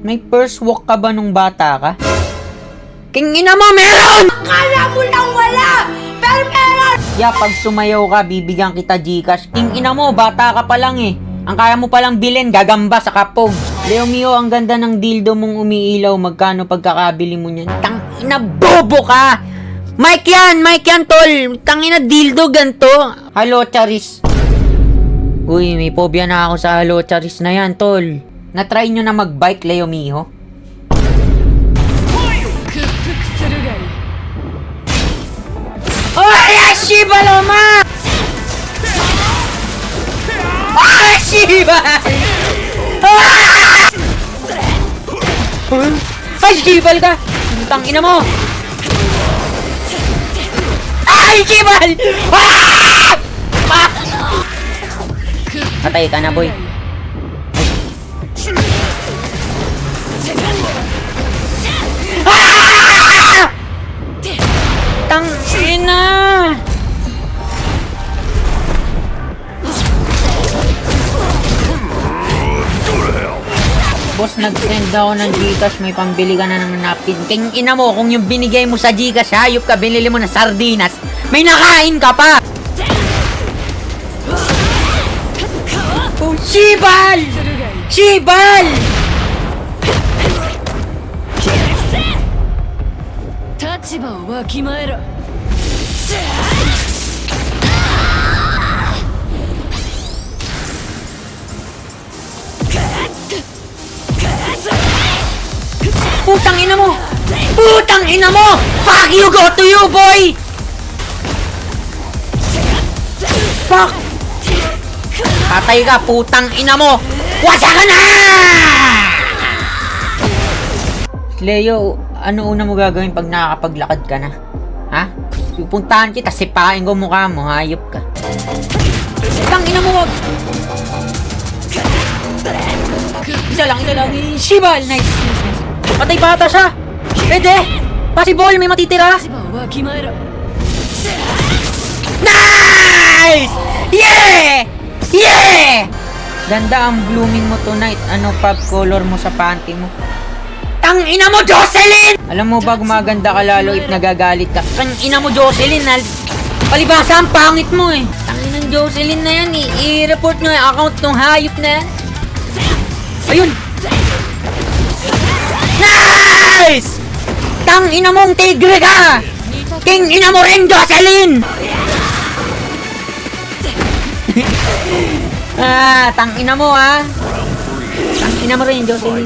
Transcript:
May first walk ka ba nung bata ka? King ina mo, meron! Akala mo lang wala! Pero meron! Yeah, pag sumayaw ka, bibigyan kita Gcash. King ina mo, bata ka pa lang eh. Ang kaya mo palang bilhin, gagamba sa kapog. Leo Mio, ang ganda ng dildo mong umiilaw. Magkano pagkakabili mo niyan? Tang ina, bobo ka! Mike yan, tol! Tang ina, dildo ganto. Hello, Charis. Uy, may phobia na ako sa Hello, Charis na yan, tol. Na-try nyo na mag-bike, Leo Mio? Ay, Shiba Loma! Ay, Shiba! Ay, Shibal ka! Tang ina mo! Ay, Shibal! Ah! Patay ka na, boy. Ah! Tang ina! Boss, nag-send ako ng Gcash, may pambili ka na ng napkin. King ina mo, kung yung binigay mo sa Gcash, hayop ka, binili mo na sardinas, may nakain ka pa! Oh, Shibal! Shibal! Putang ina mo! Putang ina mo! Fuck you, go to you, boy! Fuck! Patay ka, putang ina mo! Wasa ka na! Leo, ano una mo gagawin pag nakakapaglakad ka na? Ha? Pupuntahan kita, sipain ko mukha mo, hayop ka. Putang ina mo, wag! Isa lang. Shibal! Nice. Patay bata siya! Pwede! Possible, may matitira! Nice! Yeah! Yeah! Ganda ang blooming mo tonight. Ano pag color mo sa panty mo? Tang ina mo, Jocelyn! Alam mo ba gumaganda ka lalo if nagagalit ka? Tang ina mo, Jocelyn, palibasa ang pangit mo eh. Tang ina ng Jocelyn na yan eh. I-report nyo yung account ng hayop na yan. Ayun! Nice! Tang ina mong tigre ka! King ina mo rin, Jocelyn! Tang ina mo ha! Tang ina mo rin, Jocelyn.